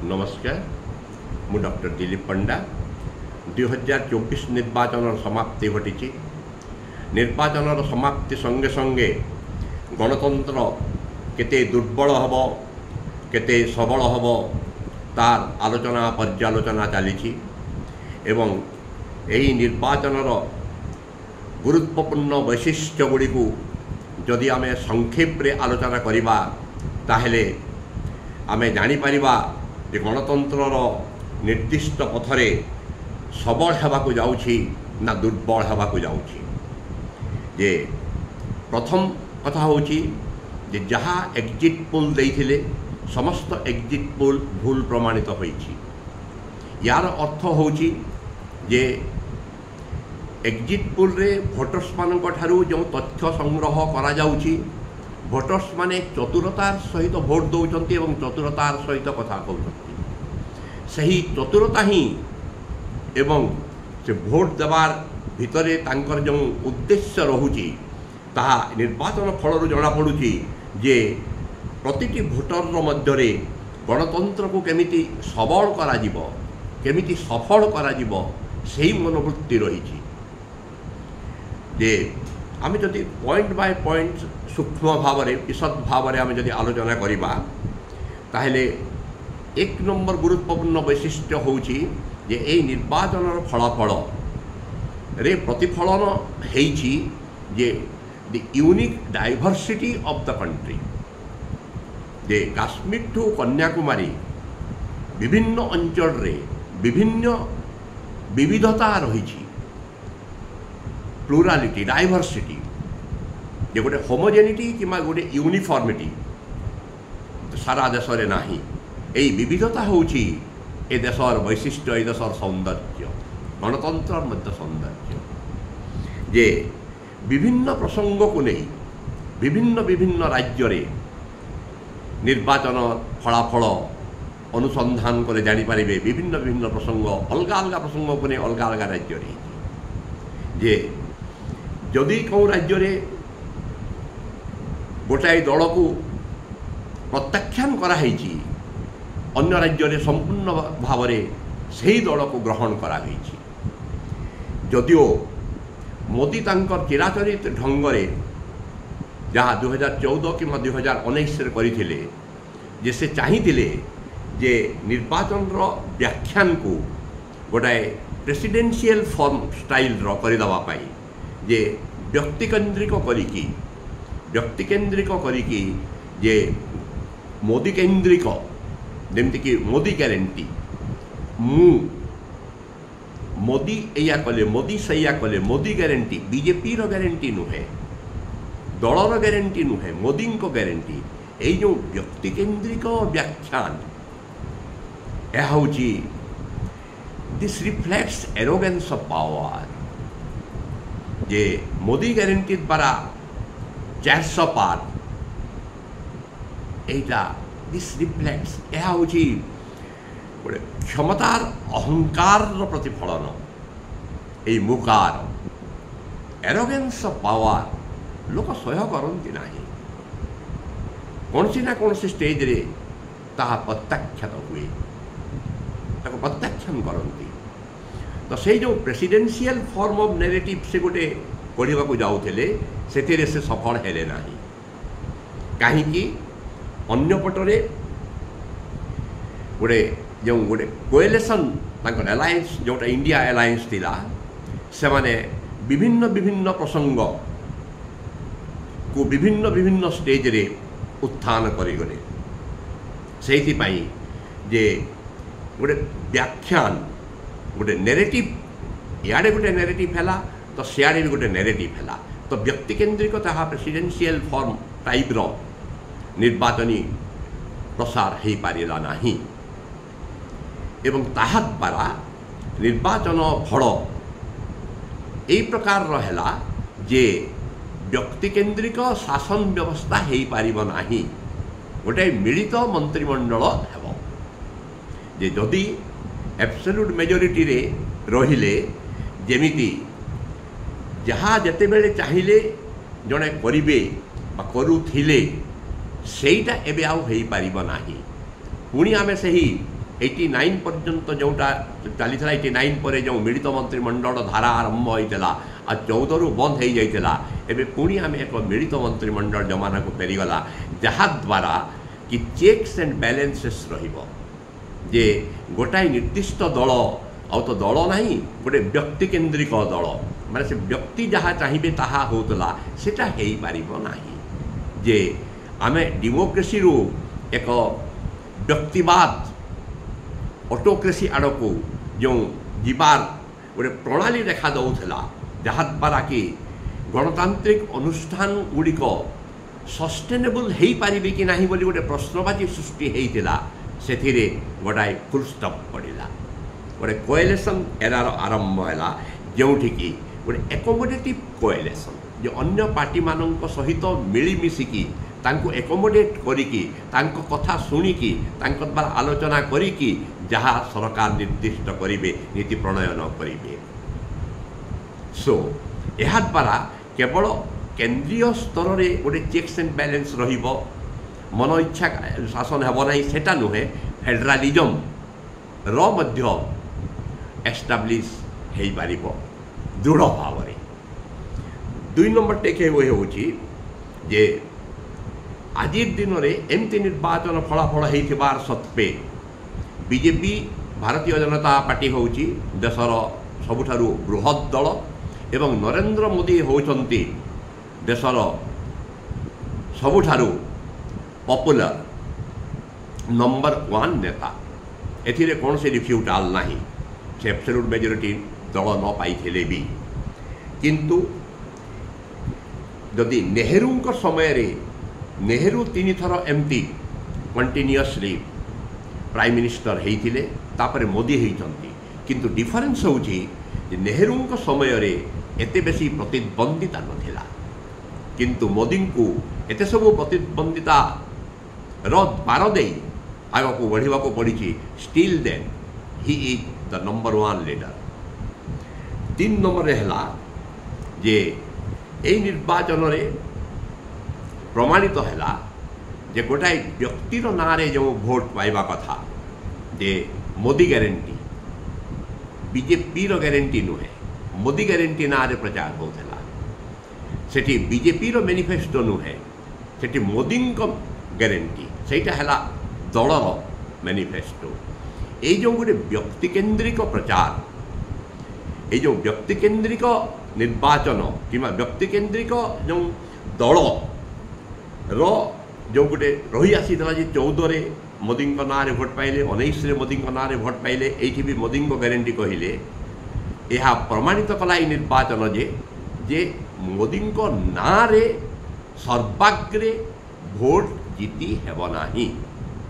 नमस्कार मु डॉक्टर दिलीप पंडा 2024 निर्वाचन समाप्ति घटी निर्वाचन समाप्ति संगे संगे गणतंत्र केते दुर्बल हब केते सबल हब तार आलोचना पर्यालोचना चली एवं यही निर्वाचन गुरुत्वपूर्ण वैशिष्ट्य गुड़ी को जदि आम संक्षेप रे आलोचना करिबा ताहेले आमे जानी परिबा जे गणतंत्र निर्दिष्ट पथरे सबल हेबाकु जाउछि ना दुर्बल हेबाकु जाउछि। जे प्रथम कथा होछि जे जहाँ एग्जिट पोल देइथिले समस्त एग्जिट पोल भूल प्रमाणित होइछि। यार अर्थ होछि जे एग्जिट पोल रे भोटर्स मानक ठारू जो तथ्य संग्रह करा जाउछि भोटर्स माने चतुरतार सहित भोट दौरान एवं चतुरतार सहित कथा कहते सही चतुरता ही एवं से भोट देवार भितरे तांकर जो उद्देश्य रहुछि ताहा निर्वाचन फलरू जना पड़ुछि जे प्रतिटी भोटर मध्यरे गणतंत्र को केमिति सबल करा जिवो केमिति सफल करा जिवो सेही मनोवृत्ति रहिछि। जे आम जदि पॉइंट बाय पॉइंट सूक्ष्म भाव में विशद भाव में आम जदि आलोचना करिबा ताहेले एक नंबर गुरुत्वपूर्ण वैशिष्ट्य होउछि जे ए निर्वाचन फलाफल रे प्रतिफलन हेछि जे the unique diversity of the country. जे काश्मीर टू कन्याकुमारी विभिन्न अंचल रे विभिन्न विविधता रही प्लुरालिटी डाइवर्सिटी जे गोटे होमोजेनिटी कि गोटे यूनिफॉर्मिटी सारा देश में नाही। यही विविधता होउछि ए देशर वैशिष्ट्य ए देशर सौंदर्य गणतंत्र मध्य सौंदर्य। जे विभिन्न प्रसंग को नहीं विभिन्न विभिन्न राज्य रे निर्वाचन फलाफल अनुसंधान करे जानी पारिबे विभिन्न विभिन्न प्रसंग अलग अलग प्रसंग को नहीं अलग अलग राज्य रे। जे जदि कौ राज्य रे गोटाए दल को प्रत्याख्यान कराई अन्य राज्य रे संपूर्ण भाव में सही दल को ग्रहण कराई। जदिओ मोदी तांकर चिराचरित ढंगरे जहाँ 2014 कि 2019 करथिले जे से चाहिथिले जे निर्वाचन रो व्याख्यान को गोटाए प्रेसिडेंशियल फॉर्म स्टाइल रो करदेवा पाई जे व्यक्तिकेन्द्रिक करिकी जे मोदी केन्द्रिक जमती कि मोदी ग्यारंटी मु मोदी एया कले मोदी सैया कले मोदी ग्यारंटी बीजेपी रो ग्यारंटी नुहे दलर ग्यारंटी नुहे मोदी को ग्यारंटी यही जो व्यक्तिकेन्द्रिक व्याख्यान यह होची this reflects arrogance of power. J Modi guarantee द्वारा 400 पार एटा दिस रिफ्लेक्ट्स यह होची गोटे क्षमतार अहंकार प्रतिफलन यही मुकार एरोगेंस ऑफ पावर लोक सह्य करती ना कौन ना कौन स्टेज रे ताहा प्रत्याख्यात हुए ताको प्रत्याख्यान करती। तो से जो प्रेसिडेंशियल फॉर्म ऑफ नैरेटिव से गोटे पढ़ा को जाऊले से सफल हेले ना कहीं अन्य पटरे गोटे जो गोटे कोएलिशन एलायंस जोटा इंडिया एलायंस थिला से माने विभिन्न विभिन्न प्रसंग को विभिन्न विभिन्न स्टेज रे उत्थान करिगले से जे गोटे व्याख्यान गोटे नेरेटिव इे गोटे नेरेटिव है तो सियाड़े भी गोटे नेरेटिव है तो व्यक्तिकेन्द्रिक ताहा प्रेसिडेंशियल फॉर्म टाइप रो निर्वाचनी प्रसार हो पारा नहीं एवं ताहा द्वारा निर्वाचन फल यही प्रकार रहा जे व्यक्तिकेन्द्रिक शासन व्यवस्था हो पारिब नाही गोटे मिलित मंत्रिमंडल हेब जे जदि एब्सोल्यूट मेजोरिटी रे रहिले जेमिति जहाँ जेते बेले चाहिए जड़े करेंगे करुथिले सेटा एबे आउ हेई पारिबो नाही। पुणी आमे सही 89 पर्यंत जोटा चली 89 पर जो मिलित मंत्रिमंडल धारा आरंभ होता आ 14 रु बंद हो जाता एवं पुणी आम एक मिलित मंत्रिमंडल जमाना को फेरीगला जहाद्वारा कि चेक्स एंड बैलेंसेस जे गोटाए निर्दिष्ट दल आ तो दल ना गोटे व्यक्ति केन्द्रिक दल माने से व्यक्ति जहाँ चाहिए ताहा होतला सेटा हेई पारिबो नाही जे आमे डेमोक्रेसी रू एक व्यक्तिवाद ऑटोक्रेसी आड़ को जो जीवार गोटे प्रणाली देखा दौला जहाद्वारा कि गणतांत्रिक अनुष्ठान गुड़िक सस्टेनेबल हो पारे कि ना बोली गोटे प्रश्नबाची सृष्टि होता से गोटाए फुल स्टॉप पड़ा गोटे कोएलिशन एरार आरंभ है जो गोटे एकोमोडेटिव कोएलिशन जो अन्य पार्टी मानक सहित मिलमिशिकी तांको एकोमोडेट करिकी तांको कथा शुणिकी तांको द्वारा आलोचना करिकी जहाँ सरकार निर्दिष्ट करिवे नीति प्रणयन करिवे सो यह द्वारा केवल केंद्रीय स्तर रे गोटे चेक्स एंड बैलेंस रहिबो मन इच्छा शासन हेबो नाही सेटा नुहे फेडरालिज्म रो मध्य एस्टाब्लिश हेई पारिबो दृढ़ भाव में 2 नंबर टेक अवे होची जे आज दिन में एमती निर्वाचन फलाफल होइथिबार सत्वे बीजेपी भारतीय जनता पार्टी होची देशर सबुठारु बृहत दल एवं नरेंद्र मोदी होचंती देशर सबुठारु पॉपुलर नंबर 1 नेता एथिरे कौन से रिफ्यूटाल नहीं से एब्सोल्यूट मेजॉरिटी दल न पाई भी किंतु जदि नेहरू समय रे नेहरू 3 थर एमती कंटिन्यूअसली प्राइम मिनिस्टर होते तापर मोदी होती किंतु डिफरेंस होची नेहरू समय रे एते बेसी प्रतिद्वंदिता नथिला किंतु मोदी को एते सब प्रतिद्वंदिता द्वार दे आग को बढ़ा पड़ी still then he is the number 1 leader 3 number है जे यही निर्वाचन रे प्रमाणित है जे गोटाए व्यक्तिर ना जो भोट पाइबा कथा जे मोदी ग्यारंटी बीजेपी रो ग्यारंटी नुहे मोदी ग्यारंटी ना रे प्रचार होता सेठी बीजेपी रो मैनिफेस्टो नुहे सेठी मोदी ग्यारंटी सेटा है दलर मैनिफेस्टो ये जो गोटे व्यक्तिकेन्द्रिक प्रचार ये जो व्यक्तिकेन्द्रिक निर्वाचन कि व्यक्तिकेन्द्रिक जो दल जो गोटे रही आसी 14 मोदी ना भोट पाइले 19 मोदी ना भोट पाइले ये भी मोदी ग्यारंटी कहले यह प्रमाणित कला निर्वाचन जे मोदी ना सर्वाग्रे भोट जीति हेब नाही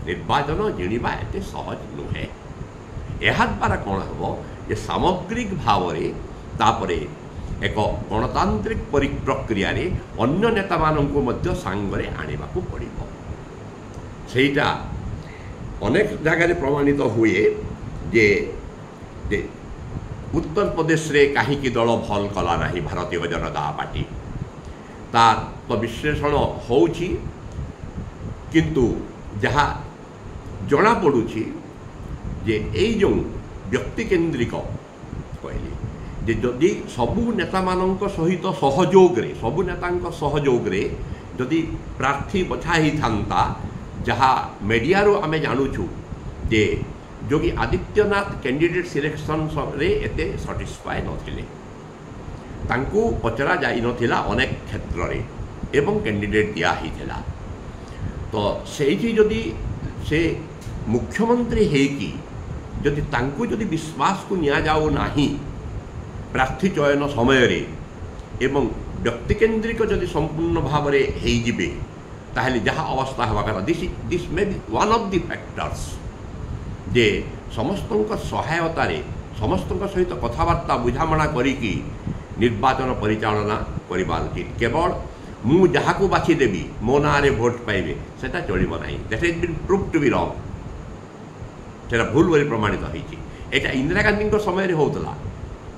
निर्वाचन जिणवा एते सहज नुहे यह द्वारा कौन हम जे सामग्रिक भाव रे तापरे एक गणतांत्रिक प्रक्रिया रे अन्य नेता मानक सांगरे आने को पड़ो सेटा अनेक जगह प्रमाणित हुए जे उत्तर प्रदेश रे कहीं दल भल कला ना भारतीय जनता पार्टी तार तो विश्लेषण होउछि किंतु जहाँ जना पड़ुछि जे एई जो व्यक्तिकेन्द्रिक कहली जे जदि सबू नेता मानक सहित सहयोग रे सबू नेता सहयोग रे जदि प्रार्थी बछा ही थांता जहाँ मीडिया रो आमे जानुछु जे योगी आदित्यनाथ कैंडिडेट सिलेक्शन रे एते सैटिस्फाई नथिले तांकू पचरा जाई नथिला अनेक क्षेत्र रे एवं कैंडिडेट दिया ही थिला तो सेठी जदि से मुख्यमंत्री हेकी जदि तांकू जदि विश्वास को निया जाओ नाही प्रार्थी चयन समय रे एवं व्यक्तिकेन्द्रिक जदि संपूर्ण भाव रे हेई जिबे ताहले जहाँ अवस्था हवा कथा this may be one of the factors जे समस्त सहायता रे समस्त सहित कथबार्ता बुझामणा करिकी निर्वाचन परिचालना करवा उचित केवल मु जहाँ को बाछी देवी मो ना रे भोट पाइबे सेटा चलिबो नाही that has been prove to be wrong सेटा भूल बोली प्रमाणित होईची एटा इंदिरा गांधी समय रे होतला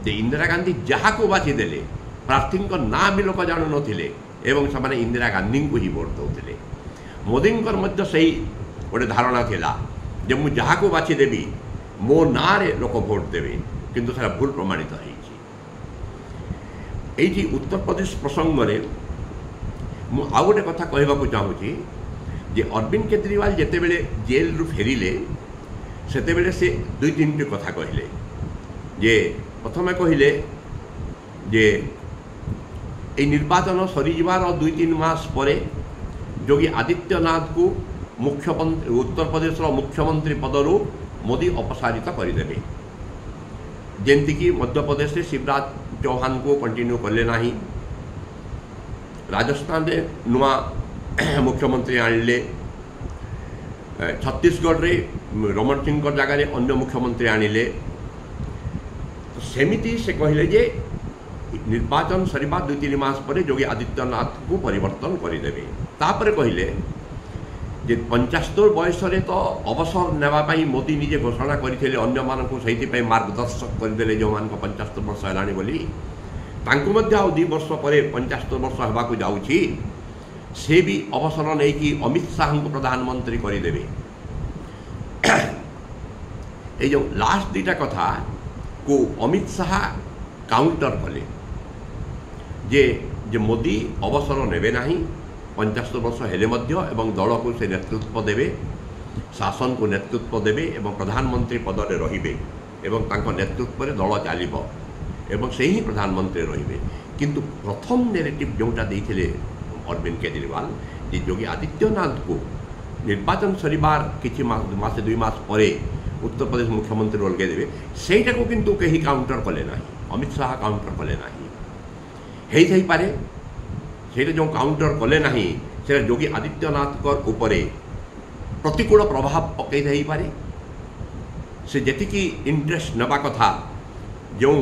जे इंदिरा गांधी जहाँ को बाछी देले प्रार्थी ना भी लोक जाणु नथिले एवं से इंदिरा गांधी को ही भोट दौले मोदी मध्य सही गोटे धारणा थिला जे मु जहाँ को बाछी देवी मो ना रे लोक भोट देवे किंतु सेटा भूल प्रमाणित होईछि। एइठी उत्तर प्रदेश प्रसंग में मु आउ गोटे कथा कहबाकू चाहूँगी जे अरविंद केजरीवाल जेते बेले जेल रु फेरिले सेते बेले से दुई तीन कथा कहले जे प्रथमे कहले जे এই নির্বাচন সরিযার 2-3 মাস পরে যোগী আদিত্যনাথ को मुख्यमंत्री उत्तर प्रदेश मुख्यमंत्री पदर मोदी अपसारित करदे जमती कि मध्य प्रदेश में शिवराज चौहान को कंटिन्यू कले ना, राजस्थान में नुआ मुख्यमंत्री आणले, छत्तीसगढ़ रे रमण सिंह जगह अन्य मुख्यमंत्री आणिले। सेमिति से कहले जे निर्वाचन सरीबा 2-3 मास पर योगी आदित्यनाथ को परिवर्तन करदे। तापर कहले जे 75 बयस तो अवसर नापी मोदी निजे घोषणा करते अन्य मानक से मार्गदर्शक करदे जो मान 75 वर्ष है बोली तांको मध्य आउ 2 वर्ष पर 75 वर्ष होगा जाऊँगी से भी अवसर नहीं कि अमित शाह को प्रधानमंत्री करदे। ये जो लास्ट 2टा कथा को अमित शाह काउंटर कले जे मोदी अवसर नेबे नहीं 75 वर्ष हेले मध्य एवं दल को से नेतृत्व देवे, शासन को नेतृत्व देवे एवं प्रधानमंत्री पद में रहिबे एवं तांको नेतृत्व में दल चलिबो एवं से ही प्रधानमंत्री रहिबे। किंतु प्रथम नेरेटिव जोटा देइथिले अरविंद केजरीवाल जे योगी आदित्यनाथ को निर्वाचन सरीबार किछि मास 2 मास परे उत्तर प्रदेश मुख्यमंत्री अलगे देवे सेटा को किंतु कहीं काउंटर कले ना, अमित शाह काउंटर कले ना हेई पारे से जो काउंटर कले ना से योगी आदित्यनाथ उपरे प्रतिकूल प्रभाव पकई पारे। से जी इंटरेस्ट नवा कथा जो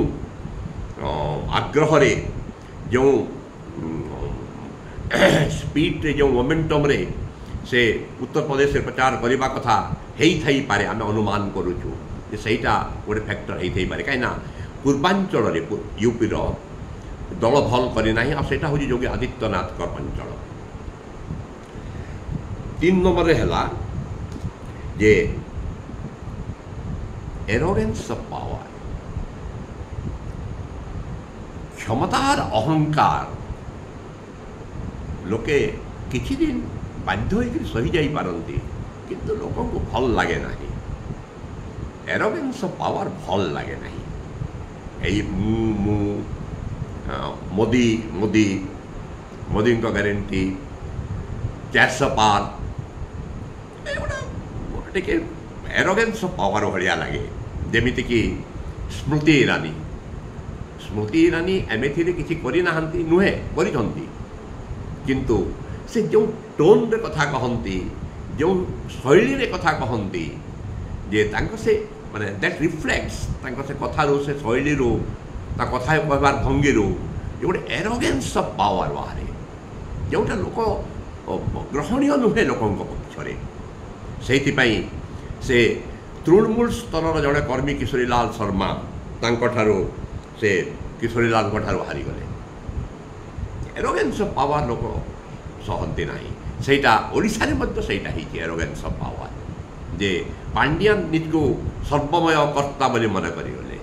आग्रह रे जो स्पीड रे जो मोमेंटम रे से उत्तर प्रदेश में प्रचार करने कथा हेई पारे आम अनुमान करुचु सेटा गोटे फैक्टर हेई पारे कहीं पूर्वांचल यूपी दल भल करना आटा हूँ योगी आदित्यनाथ अंचल। 3 नंबर है जे एरोगेंस ऑफ पावर क्षमतार अहंकार लोके किछि दिन बाध्य होकर सही जाई पारंती किंतु लोगों को भल लगे ना, एरोगेंस ऑफ पावर भल लगे ना। मोदी मोदी मोदी का गारंटी 400 पार टे एरोगेंस ऑफ पावर भाया लगे जमीती कि स्मृति ईरानी एमएथी किसी करना नुहे करिसेंती किंतु से जो टोन रे कथा कहती जो शैली रे कथा कहती जे तांको से माने दैट रिफ्लेक्ट्स तांको से कथा रो से शैली रो ता कथा कहबार भंगी रो गोटे एरोगेंस ऑफ पावर बाहर जोटा लोक ग्रहणीय नुहे लोकों पक्षरे से तृणमूल स्तर जड़े कर्मी किशोरीलाल शर्मा तांको से किशोरीलाल हारी गले। एरोगेंस ऑफ पावर लोक सहती ना सेटा ओडिशा रे मध्य सेटा हिची एरोगेंस ऑफ पावर जे पांड्यान निजको सर्वमय कर्ता बोली मन करिगले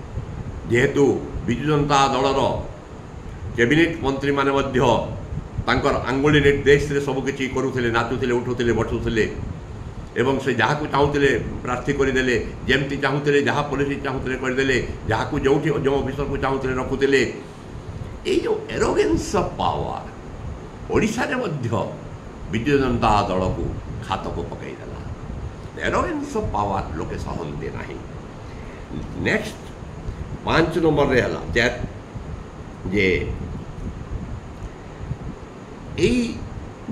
जेहेतु विजु जनता दलर कैबिनेट मंत्री माने मध्य तांकर आंगुली निर्देश रे सब किछि करूथिले, नाचुथिले, उठुथिले, बठुथिले एवं से जहाँ को चाहूले प्रार्थी करदे जमती चाहूले जहाँ पॉलिसी चाहूले करदे जहाँ को जो ऑफिसर को चाहूले रखुले। ये जो एरोगेंस ऑफ पावर ओडिशा रे मध्य विजु जनता दल को खात को पकईदेला। एरोगेंस ऑफ पावर लोके सहनते ना। नेक्स्ट 5 नंबर रे हला जे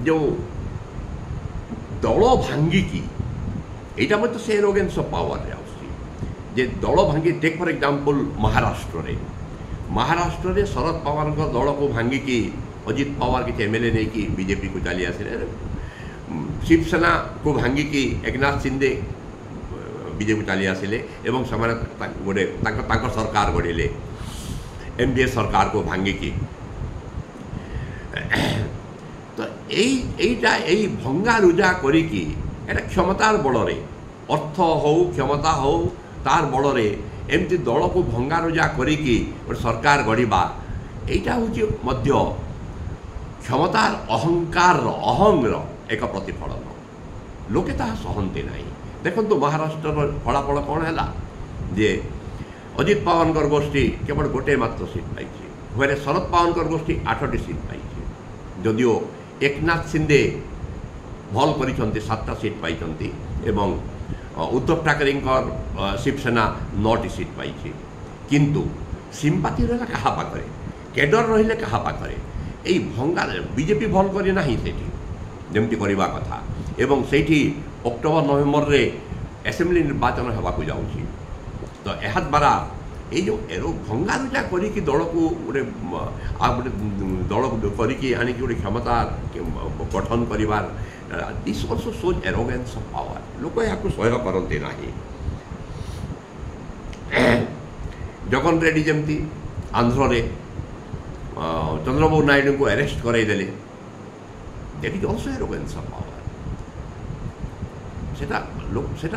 जो दल भांगिकी यहाँ मतलब से एरोगेंस ऑफ पावर रे आउसी जे दल भांगी टेक फॉर एग्जांपल महाराष्ट्र रे शरद पवार दल को भांगिकी अजित पवार किसी एमएलए नहीं कि बीजेपी को चली आसिले, शिवसेना को भांगिकी एकनाथ शिंदे बीजेपी चली आसिले एवं समाने गोटे सरकार गढ़िले एमडीए सरकार को भांगिकी। तो यही भंगा रुजा करिकी एटा क्षमतार बल रे अर्थ हो क्षमता हो तार बल एमती दल को भंगारुजा करिकी गोटे सरकार गढ़ा यहीटा हूँ क्षमतार अहंकार अहंगर एक प्रतिफलन लोके ताहा सहंती ना। देखो महाराष्ट्र फलाफल कौन है जे अजित पवार गोष्ठी केवल गोटे मात्र सीट पाई हुए शरद पवार गोष्ठी 8टी सीट पाई जदिओ एकनाथ शिंदे भल कर 7टा सीट पाई एवं उद्धव ठाकरे शिवसेना 9टी सीट पाई किंतु सिंपाथी रहा क्या पाखे केडर रहिले क्या पाखे यही भंगार बीजेपी भल करना जमती करवा कथा एवं से अक्टोबर नवेम्बर रे असेंबली निर्वाचन होगा जाऊँगी तो यह द्वारा ये जो एरो भंगारुजा करी दल को गोटे दल करी आनी गोटे क्षमता गठन कर this also shows arrogance of power लोक यहाँ सह्य करते ना। जगन रेड्डी जमती आंध्र रे चंद्रबाबू नायडू को अरेस्ट करईदे that is also arrogance of power सेटा लोक से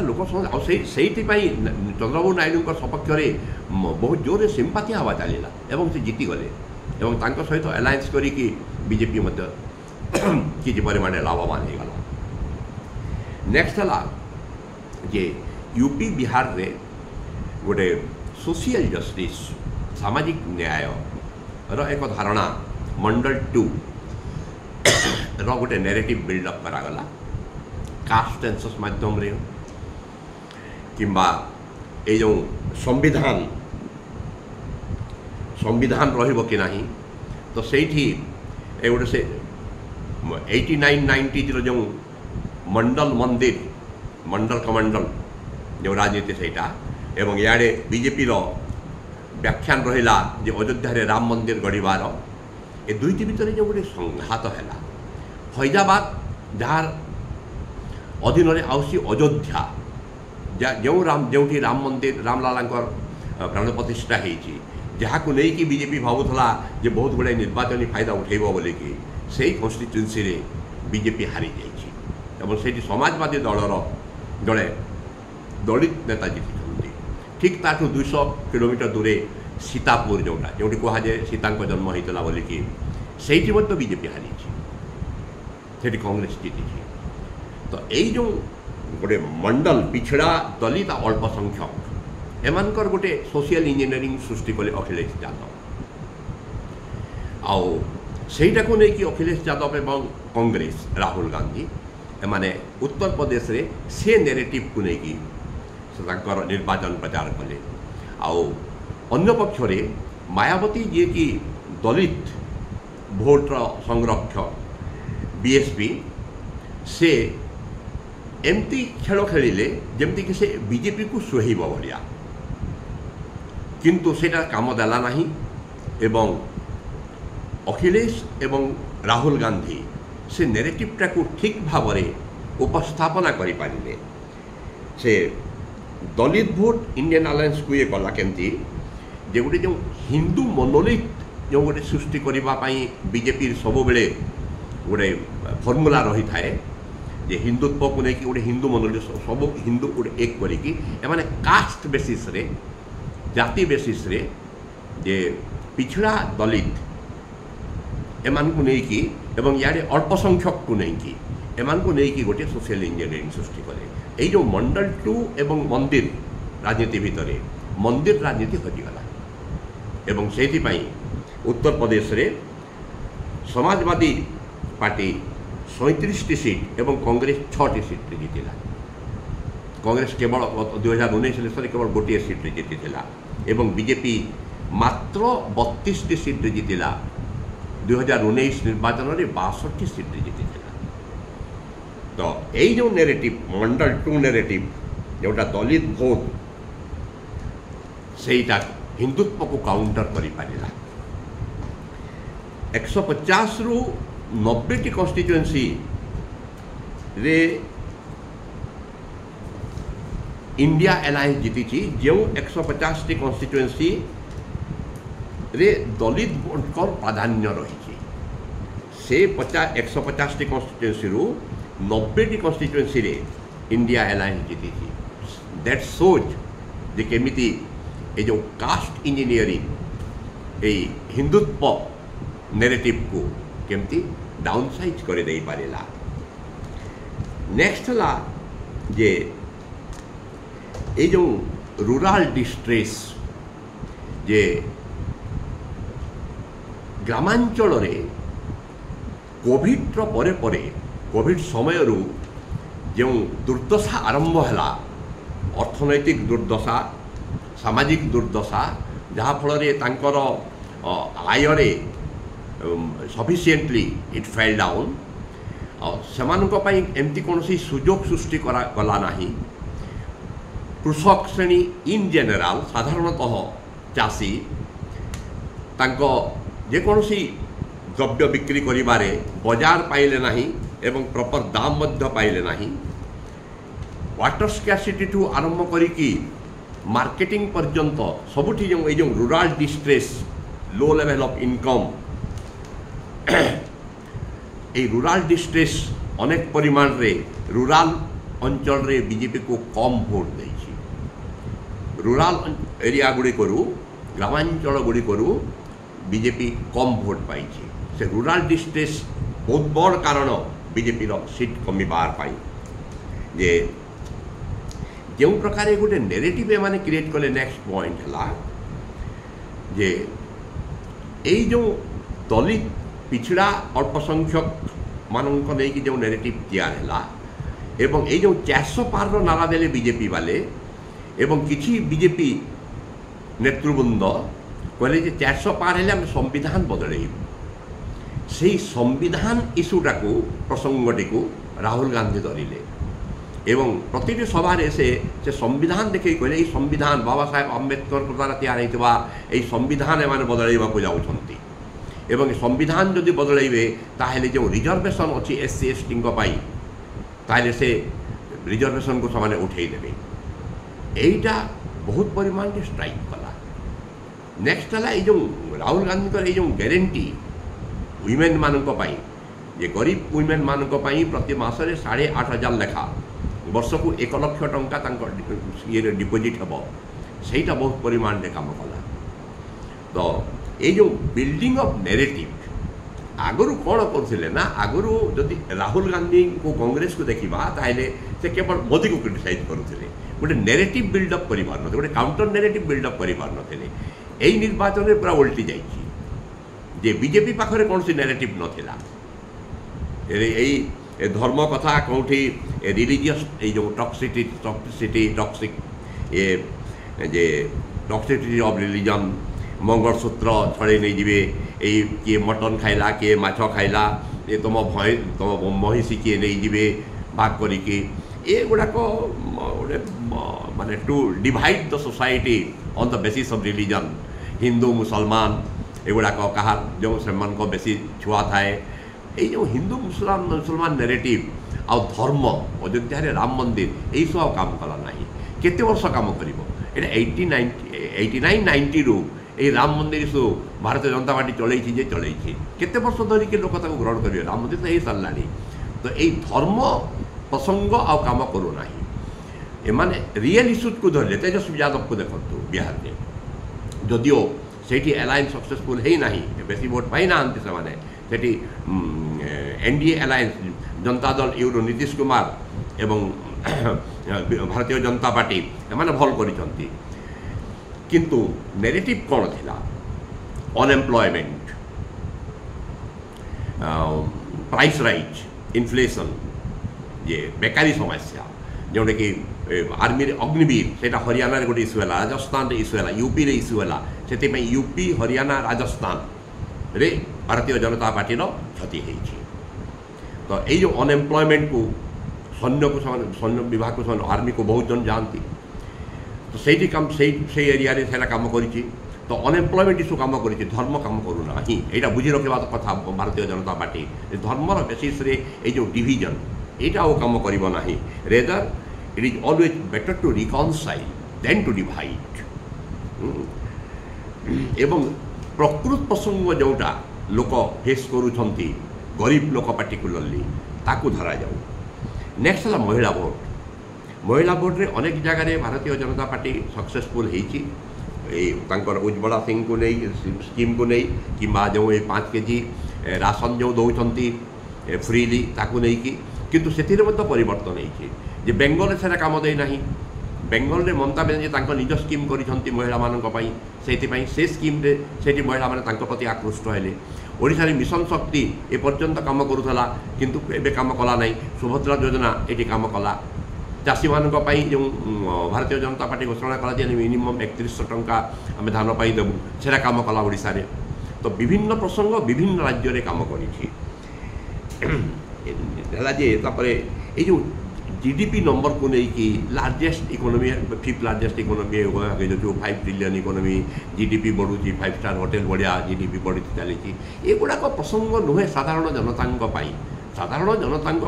चंद्रबाबू नायडू सपक्ष बहुत जोर सिंपाथी हवा चलला एवं से जीती गले एवं सहित अलायंस करी बीजेपी किसी परिमाण लाभवान हो गला। नेक्स्ट है जे यूपी बिहार रे गोटे सोशल जस्टिस सामाजिक न्याय एक धारणा मंडल 2 गोटे नैरेटिव बिल्डअप करागला कास्ट सेंसस माध्यम रे किंबा ये जो संविधान रहिबो कि नहीं तो सेठी ए गोटे से 89-90 जो मंडल मंदिर मंडल कमंडल जो राजनीति सेटा एवं याडे बीजेपी रो व्याख्यान रहिला जे अयोध्या रे राम मंदिर गढ़िबार ए दुईटी भितर जो गोटे संघात है फैजाबाद जार अधीन आउसी अयोध्या जो राम मंदिर रामलाला प्राण प्रतिष्ठा होती जहाँ को लेकिन बीजेपी भावुला जे बहुत गुड़ाई निर्वाचन फायदा उठेब बोलिकी से कन्स्टिट्युएन्सी रे बीजेपी हारी जाइए समाजवादी दलर जड़े दलित नेता जीति ठीक ताठू 200 किलोमीटर दूरे सीतापुर जोटा जो कहुए सीता जन्म होता बोलिकी से बीजेपी हारी से कांग्रेस जीति तो यही जो गोटे मंडल पिछड़ा दलित अल्पसंख्यक एमानकर गोटे सोशल इंजीनियरिंग सृष्टि कले अखिलेश यादव आउ सेटा को लेकिन अखिलेश यादव एवं कांग्रेस राहुल गांधी एमाने उत्तर प्रदेश रे से नेरेटिव को लेकिन निर्वाचन प्रचार कले आउ अन्य पक्ष रे मायावती जी की दलित भोटर संरक्षक बीएसपी से एमती खेल खेलिले जमती कि से बीजेपी को सुहेब भाया किंतु सेटा काम देला नहीं एवं अखिलेश एवं राहुल गांधी से नेरेटिवटा को ठीक भाव में उपस्थापना करि पारिले से दलित भोट इंडियन अलायंस को ये कला केमती जे गोटे जो हिंदू मनोलिथ जो गोटे सृष्टि करने बीजेपी सब बेले गोटे फर्मूला रही थाए जे हिंदुत्व को लेकिन गोटे हिंदू मनोलिथ सब हिंदू गोटे एक करिकी एमाने कास्ट बेसिस रे जाति बेसिस रे जे पिछड़ा दलित एमान को लेकिन एवं यारे अल्पसंख्यक को लेकिन एमान को लेकिन गोटे सोशल इंजीनियरिंग सृष्टि करे यही जो मंडल 2 एवं मंदिर राजनीति भितर मंदिर राजनीति हजिगला एवं से उत्तर प्रदेश रे समाजवादी पार्टी 37टी सीट एवं कांग्रेस 6टी सीट जीतिला कांग्रेस केवल 2019 इलेक्शन केवल गोटे सीट जीतिला एवं बीजेपी मात्र 32टी सीट जीतिला 2019 निर्वाचन में 62टी सीट जीतिला तो यही जो नेरेटिव मंडल 2 नेरेटिव जोटा दलित भोट से हिंदुत्व को काउंटर कर पारिला 150 रु 90टी कन्स्टिट्युएंसी रे इंडिया अलायंस जीति जो 150टी कन्स्टिट्युएंसी रे दलित भोटर प्राधान्य रही से 150टी कन्स्टिट्युएंसी रु 90टी कन्स्टिट्युएंसी रे इंडिया अलायंस जीति दैट सोच जे केमिति ए जो कास्ट इंजीनियरिंग ए हिंदुत्व नेरेटिव को केमती डाउनसाइज कर दे पारेला। नेक्स्ट है जे ए जो रूरल डिस्ट्रेस जे ग्रामांचल रे कोविड परे परे कोविड समय जो दुर्दशा आरंभ है अर्थनैतिक दुर्दशा सामाजिक दुर्दशा जहाँ फल तांकर आय सफिशिएंटली इट फेल डाउन सेमानंकपाई एमती कौन सुजोग सृष्टि कला नाही। कृषक श्रेणी इन जेनेराल साधारणतः चाषी तांको जेकोसी द्रव्य बिक्री करिबारे बाजार पाइले नाही एवं प्रॉपर दाम मध्य पाइले नाही। वाटर स्कैर्सिटी ठू आरंभ करिकी मार्केटिंग पर्यंत सबुठी जो rural distress low level of income A rural distress अनेक परिमाण रे रूरल अंचल रे बीजेपी को कम भोट देछि। रूरल एरिया गुड़ी करू ग्रामांचल गुड़ी करू बीजेपी कम भोट पाई से रूरल डिस्ट्रेस बहुत बड़ कारण बीजेपी सीट कमिबार पाई जे जो प्रकार गोटे नेरेटिव एमाने क्रिएट कले। नेक्स्ट पॉइंट है जे यही जो दलित पिछड़ा अल्पसंख्यक मानक नहीं जो नेरेटिव तैयार है एवं ये जो 400 पार नारा देले बीजेपी वाले एवं किसी बीजेपी नेतृवृंद कहले 400 पार हेले हम संविधान बदलैबू से संविधान इश्यूटा को प्रसंगटी को राहुल गांधी धरिले एवं प्रति सभा से संविधान देखे कहले संविधान बाबा साहेब अम्बेडकर द्वारा तैयार होता संविधान एम बदलैवा जाऊँगी एवं संविधान जदि बदलैबे ताहले जो रिजर्वेशन अच्छी SC ST ताहले से रिजर्वेशन को समाने उठे देवे यहीटा बहुत परिमाण के स्ट्राइक कला। नेक्स्ट है जो राहुल गांधी जो गारंटी वुमेन मानक ये गरीब वुमेन मानक प्रति मासरे 8,500 लेखा वर्ष को 1 लाख टंका ये डिपोजिट हम सहीटा बहुत परिमाण रे काम कला। तो ये जो बिल्डिंग ऑफ नेरेटिव आगुरी कौन करते ना आगुरी जदि राहुल गांधी को कांग्रेस को देखा ताहले से केवल मोदी को क्रिटिसाइज करुले गोटे नेरेटिव बिल्डअप कर गोटे काउंटर नेरेटिव बिल्डअप कर यही निर्वाचन में पूरा उल्टी जाइए बीजेपी पाखे कौन सी नेरेटिव नाला यही धर्म कथा कौटी रिलीजियस जो टॉक्सिसिटी टॉक्सिक ये जे टॉक्सिसिटी ऑफ रिलीजन मंगलसूत्र छड़े नहीं जीवे किए मटन खाइला किए माछ खाइला ये तुम महिषी किए नहीं जीवे भाग करिकी ये गुड़ाक गोटे माने to divide the society on the basis of religion Hindu मुसलमान एगुड़ाक कहा जो से बेसी छुआ थाए ये जो हिंदू मुसलमान नेरेटिव आ धर्म अयोध्या राम मंदिर यही सब काम कला ना केते वर्ष काम कर 89-90 रु ये राम मंदिर सो भारतीय जनता पार्टी चलई चलई केते वर्ष धरिकी लोक ग्रहण करेंगे राम मंदिर तो यही सारा। तो यही धर्म प्रसंग आ काम करूना एमाने रियल इश्यूज को धरले तेजस्वी यादव को देखो बिहार में जदिओ सेठी अलायंस सक्सेसफुल है ना बेसी भोट पाई ना से NDA alliance Janata Dal euro Nitish Kumar एवं भारतीय जनता पार्टी एमाने भल करिसंती किंतु नेरेटिव कौन थिला अनएम्प्लॉयमेंट प्राइस राइज इन्फ्लेशन ये बेकारी समस्या जोटे कि आर्मी अग्निवीर से हरियाणा गोटे इश्यू है राजस्थान इश्यू है यूपी रे इश्यू है से यूपी हरियाणा राजस्थान रे भारतीय जनता पार्टी क्षति होती। तो ये जो अनएम्प्लॉयमेंट को सैन्य विभाग को आर्मी को बहुत जन जानती तो सही काम से एरिया रे काम करी। तो अनएम्प्लॉयमेंट इश्यू काम करी धर्म काम करूना यहाँ बुझी रखा कथा भारतीय जनता पार्टी धर्मर बेसिस रे ये जो डिविजन यहाँ वो काम करना rather it is always better to reconcile than to divide एवं प्रकृत प्रसंग जोटा लोक फेस करुँच गरीब लोक पार्टिकुलरली ताकू धरा जाऊ। नेक्स्ट है महिला भोट महिला भोट्रे अनेक जगह भारतीय जनता पार्टी सक्सेसफुल होती उज्ज्वला सिंह को नहीं स्कीम को नहीं कि जो 5 केजी राशन जो दौरान फ्रीली ताकू नहीं किंतु से परिवर्तन होती बेंगल से काम देना बेंगल में ममता बनर्जी निज स्कीम कर महिला मानी से स्कीम से महिला मैंने प्रति आकृष्ट हेले ओडिशा रे मिशन शक्ति एपर्यंत काम करूला किंतु एबे काम कला नहीं सुभद्रा योजना ये काम कला चाषी मान जो भारतीय जनता पार्टी घोषणा करा मिनिमम 3100 टंका आम धान पाई देबू से काम कला ओडिशा रे तो विभिन्न प्रसंग विभिन्न राज्य रे काम करी जो जीडीपी नंबर को लेकिन largest economy 5th largest economy जो 5 ट्रिलियन इकोनॉमी जीडीपी बढ़ुची 5 स्टार होटेल बढ़िया जीडीपी बढ़ी चली एगुड़ाक प्रसंग नुहे साधारण जनता साधारण जनता हूँ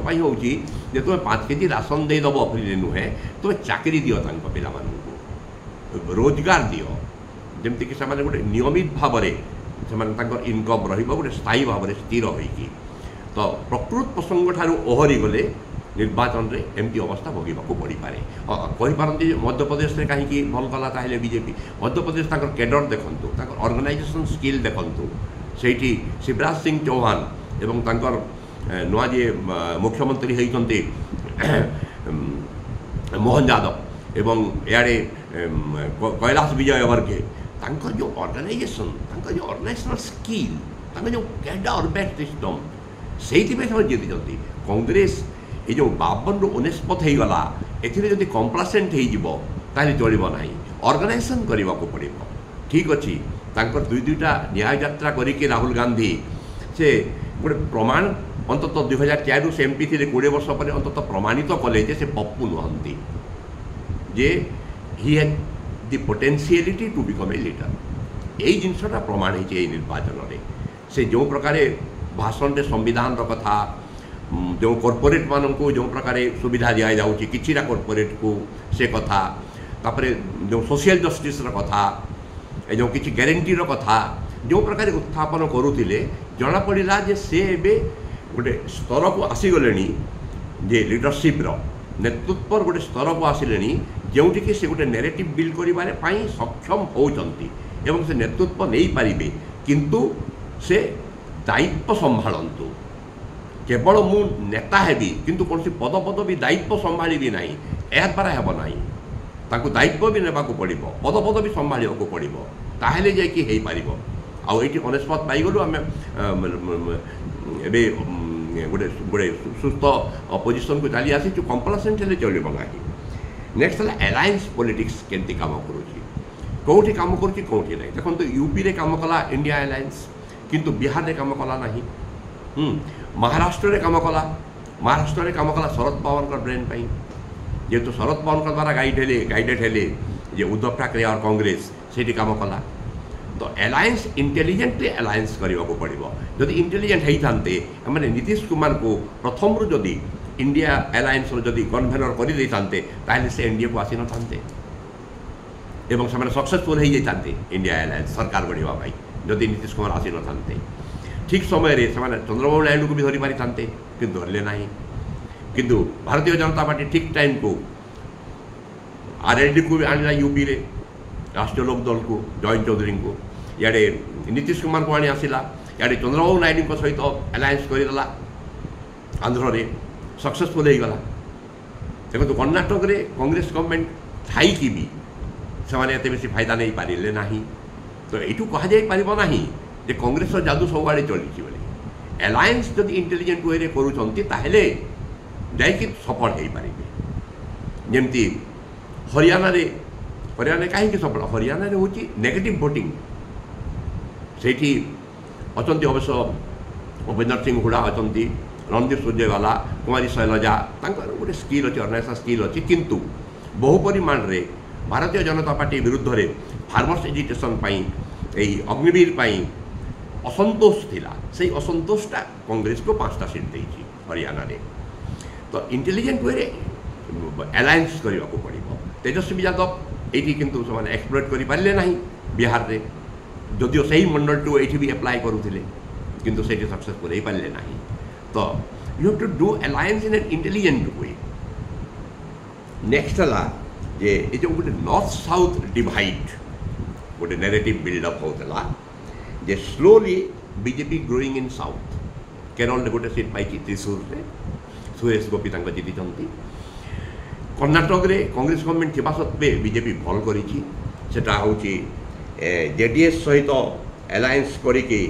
तुम 5 केजी राशन देदेव फ्री नुहे तुम चाकरी दियो पिला रोजगार दियो जमीक से गोटे नियमित भाव से इनकम रोटे स्थायी भाव में स्थिर होगी तो प्रकृत प्रसंग ठारू ओहरी गले निर्वाचन में एमती अवस्था भोगवाक पड़ पारे कहीपारती मध्यप्रदेश में कहीं भल कला बीजेपी मध्यप्रदेश कैडर देखु ऑर्गेनाइजेशन स्किल देखु से शिवराज सिंह चौहान एवं नुआ जी मुख्यमंत्री होती मोहन यादव एवं इे कैलाश विजय वर्गे जो ऑर्गेनाइजेशनल स्किल जो कैडर बेस्ट सिस्टम से जीति कांग्रेस ये जो 52 ରୁ 49 ହେଇଗଲା ଏଥିରେ ଯଦି କମ୍ପ୍ଲାସେଣ୍ଟ ହେଇଯିବ ତାହେଲେ ଚଳିବ ନାହିଁ ऑर्गेनाइजेशन करने को पड़े ठीक अच्छी दुईटा न्याय यात्रा करके राहुल गांधी से गोटे प्रमाण अंतत 2004 से एमपी थे 20 वर्ष पर अंतत प्रमाणित कले से पप्पू नुहंती जे he has the potentiality to become a leader यही जिनसा प्रमाण है निर्वाचन में से जो प्रकार भाषण रे संविधान कथा जो कॉर्पोरेट मानक जो प्रकार सुविधा दि जाऊँगी किछिटा कॉर्पोरेट को से कथा तापर जो सोशल जस्टिस कथा जो किसी ग्यारंटी कथा जो प्रकार उत्थापन करुले जना पड़ा जे से गोटे स्तर को आसीगले जे लीडरशिप नेतृत्व गोटे स्तर को आसिले जोटि से गोटे नैरेटिव बिल्ड कर सक्षम होती से नेतृत्व नहीं पारे किंतु से दायित्व संभालतु केवल मु नेता हेबी किंतु कौन पद पद भी दायित्व संभाली ना यह द्वारा हेब ना दायित्व भी नेबा पड़ो पद पद भी संभाल को पड़ो ताहले जाकि हो पार आईटी अनेस्पत पाईगलु आम गोटे गोटे सुस्थ अपोजिशन को चली आसी कंप्लासेंट हेल्ले चलो ना नेक्स्ट है अलायंस पॉलिटिक्स केमती काम करोटी काम करोटी ना देखो यूपी रे काम कला इंडिया अलायंस किंतु बिहार रे काम कला ना महाराष्ट्र रे काम कला महाराष्ट्र रे काम कला शरद पवार का ब्रेन पाई जेहेतु शरद पवार का द्वारा गाइडेड हेले जे उद्धव ठाकरे और कांग्रेस से काम कला तो अलायंस इंटेलिजेंटली अलायंस करने को पड़ो जदि इंटेलिजेंट होते मैंने नीतीश कुमार को प्रथम रू जदि इंडिया अलायंस जदि कन्भेनर कर से एनडीए को आसी नथांते एवं से सक्सेसफुल हो जाते इंडिया अलायंस सरकार गढ़ाई जदि नीतीश कुमार आसी नथांते ठीक समय रे से चंद्रबाबू नायडू को भी धरी पारि थांते किंतु धरले नहीं किंतु भारतीय जनता पार्टी ठीक टाइम को आरएलडी को भी आना यूपी रे राष्ट्रीय लोक दल को जयंत चौधरी को इे नीतीश कुमार को आनी आसला इे चंद्रबाबू नायडू सहित अलायंस करदेला आंध्र रे सक्सेसफुल हो गला देखो कर्णाटक रे कांग्रेस गवर्नमेंट थाई कि भी से बेसी फायदा नहीं पारे ना तो यू कह जे कांग्रेस जादू सब आड़े चली अलायंस जदि इंटेलिजेंट वे करुँचे जाकि सफल हो पारे जमती हरियाणा कहीं सफल हरियाणा हूँ नेगेटिव भोटिंग से अच्छा अवश्य भूपेंद्र सिंह हुडा अच्छा रणदीप सुरजेवाला कुमारी शैलजा गोटे स्किल अच्छी ऑर्गेनाइजेशन स्किल अच्छी किंतु बहु परिमाण रे भारतीय जनता पार्टी विरुद्ध रे फार्मर्स एजिटेशन अग्निवीर असंतोष थिला से असंतोषटा कांग्रेस को 5टा सीट देती हरियाणा रे तो इंटेलिजेंट वे अलायंस करने को पड़ो तेजस्वी यादव ये किंतु से एक्सप्लोट कर पारे ना बिहार रे जदिव से ही मंडल टू ये भी एप्लाय करुले किंतु से सक्सेसफुल हो पारे ना तो you have to do alliance in an intelligent way next है जे ये जो गोटे नॉर्थ साउथ डिवाइड गोटे नैरेटिव बिल्डअप होता जे slowly BJP growing in south Kerala गोटे सीट पाई त्रिशूर में सुरेश गोपी जीति कर्णाटक रे कांग्रेस गवर्नमेंट थिबा सत्वे बीजेपी भल करिछि सेटा होछि जेडीएस सहित अलायंस करिके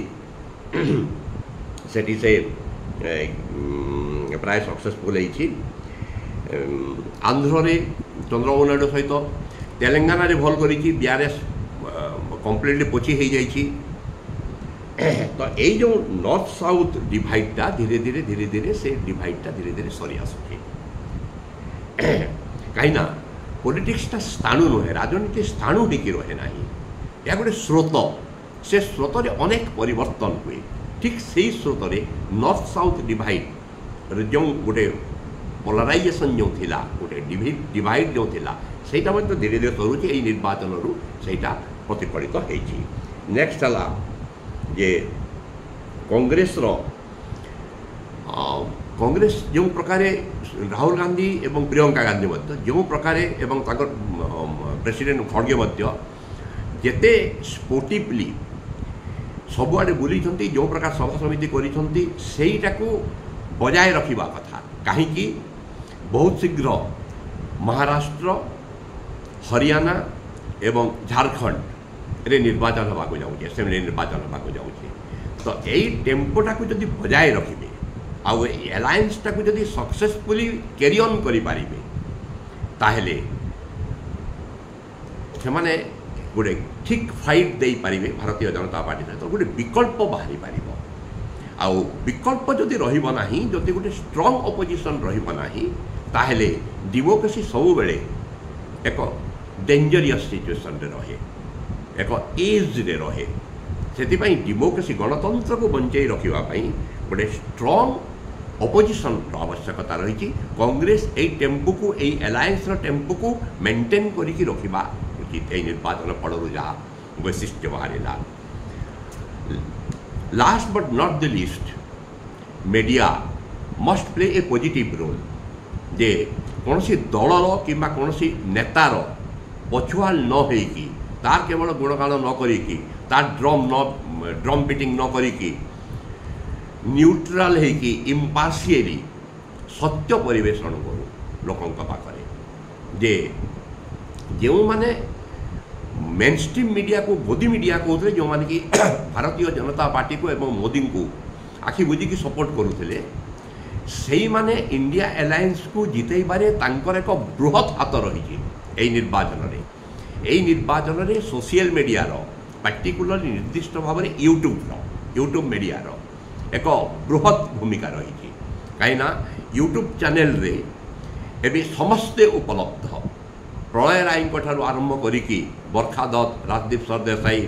सेठी से प्राय सक्सेसफुल होइछि आंध्र रे चंद्रबाबू नायडू सहित तेलंगाना रे भल करिछि बीआरएस कंप्लीटली पोछि हो जाइछि तो यही जो नॉर्थ साउथ डिवाइडटा धीरे धीरे से डिवाइडटा धीरे धीरे सरी आसुछि कहीं पॉलिटिक्सटा स्थाणु नुहे राजनीति स्थाणु टिकी रहे ना या गोटे स्रोत से स्रोत रे अनेक परिवर्तन हुए ठीक से स्रोत रे नॉर्थ साउथ डिवाइड जो गोटे पोलराइजेशन जो थिला गोटे डिवाइड जो थिला सेटा मतलब धीरे धीरे सरुछि एई निर्वाचन रु सेटा प्रतिफलित होइछि नेक्स्ट हला जे कांग्रेस रो कांग्रेस जो प्रकार राहुल गांधी एवं प्रियंका गांधी मध्य जो प्रकार एवं प्रेसिडेंट खड़गे मध्य जेते स्पोर्टिवली सबुआडे बुली जो प्रकार सभा समिति करिसंती सेईटाकू बजाय रखिबा कथा कहीं बहुत शीघ्र महाराष्ट्र हरियाणा एवं झारखंड रे निर्वाचन होगा जाऊँचे असेंबली निर्वाचन होगा जाऊँचे तो यही टेम्पोटा जदि बजाय रखिए आउ एलायंसटा जदि सक्सेसफुली कैरी ऑन करि पारिबे ताहेले सेमाने गोटे ठीक फाइट दे पारिबे भारतीय जनता पार्टी सहित गोटे विकल्प बाहरी पारिबो आउ विकल्प जदि रहिबो नाही जदि गोटे स्ट्रांग ऑपोजिशन रहिबो नाही ताहेले डेमोक्रेसी सब बेले एक डेंजरियस सिचुएशन रे रहे एक एज रे रहे से डेमोक्रेसी गणतंत्र को बंचाई रखापी गोटे स्ट्रांग ऑपोजिशन आवश्यकता रही कांग्रेस यही टेम्पू को यही एलायंस टेम्पू को मेंटेन करके रखा उचित यही निर्वाचन फल जहाँ वैशिष्ट्य बाहर last but not the least media must play a positive role जे कौन सी दलर कि कौन सी नेतार पछुआल न होइकी तार केवल गुणगान न करिकी तार ड्रम बीटिंग न करिकी न्यूट्राल होइकी इम्पार्शियली सत्य परिवेशन करू लोकों पाखरे जे जो माने मेनस्ट्रीम मीडिया को मोदी मीडिया कहते जो माने कि भारतीय जनता पार्टी को एवं मोदी को आखि बुझिकी सपोर्ट करुले से माने इंडिया एलायंस को जितेबारे तांकर एक बृहत हाथ रही निर्वाचन में यही निर्वाचन में सोशल मीडिया पार्टिकुलर निर्दिष्ट भाव में यूट्यूब मीडिया एक बृहत भूमिका रही कहीं यूट्यूब चैनल रे एबे समस्ते उपलब्ध प्रलय राय आरंभ करिकी बरखा Dutt Rajdeep Sardesai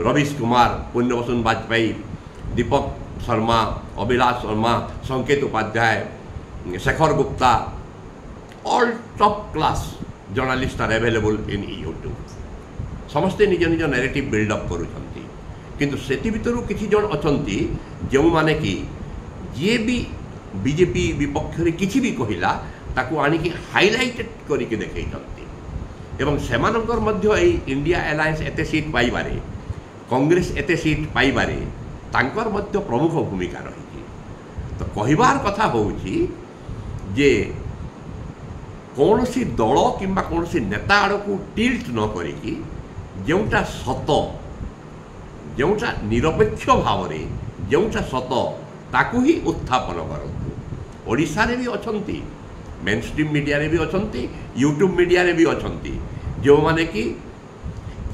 Ravish Kumar पुण्यवसुन Vajpayee Deepak Sharma Abhilash Sharma Sanket Upadhyay Shekhar Gupta all top class journalist are available in YouTube समस्ते निज निज नैरेटिव बिल्डअप करुछंती किंतु सेति भितरु किछि जन अछंती जो माने कि जे भी बीजेपी विपक्ष रे किछि भी कहिला ताकू आनिकी हाइलाइटेड करिके देखैछंती एवं सेमानकर मध्य एई इंडिया अलायंस एते सीट पाइबारे कांग्रेस एते सीट पाइबारे तांकर मध्य प्रमुख भूमिका रही तो कहिबार कथा होउछि जे कौन सी दल कि कौन सी नेता आड़ को टिल्ट न करिकी जोटा सत जोटा निरपेक्ष भाव में जोटा सत ताकू ही उत्थापन करतु ओडिशा रे भी अछंती मेनस्ट्रीम मीडिया रे भी अछंती यूट्यूब मीडिया रे भी अछंती जो माने कि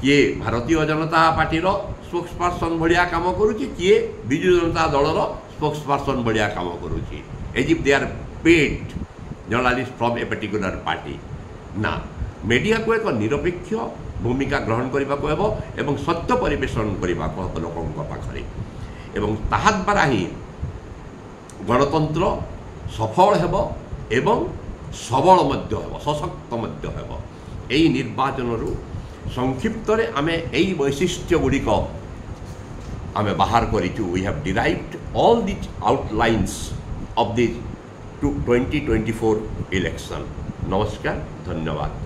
किए भारतीय जनता पार्टी रो स्पोक्स पर्सन भाया काम करुच्ची किए विजु जनता दलर स्पोक्स पर्सन भाया काम करुच्ची as if they are paid journalist from a particular party ना मीडिया को एक निरपेक्ष भूमिका ग्रहण करने को एवं सत्य परिवेशन करने को लोकों पाखरे एवं ताहा द्वारा ही गणतंत्र सफल हेब एवं सबल मध्य हेब सशक्त मध्य हेब एई निर्वाचन रु संक्षिप्त रे आमे एई वैशिष्ट्य गुड़िक आमे बाहर करिचु we have derived all the outlines of the 2024 election নমস্কার, ধন্যবাদ।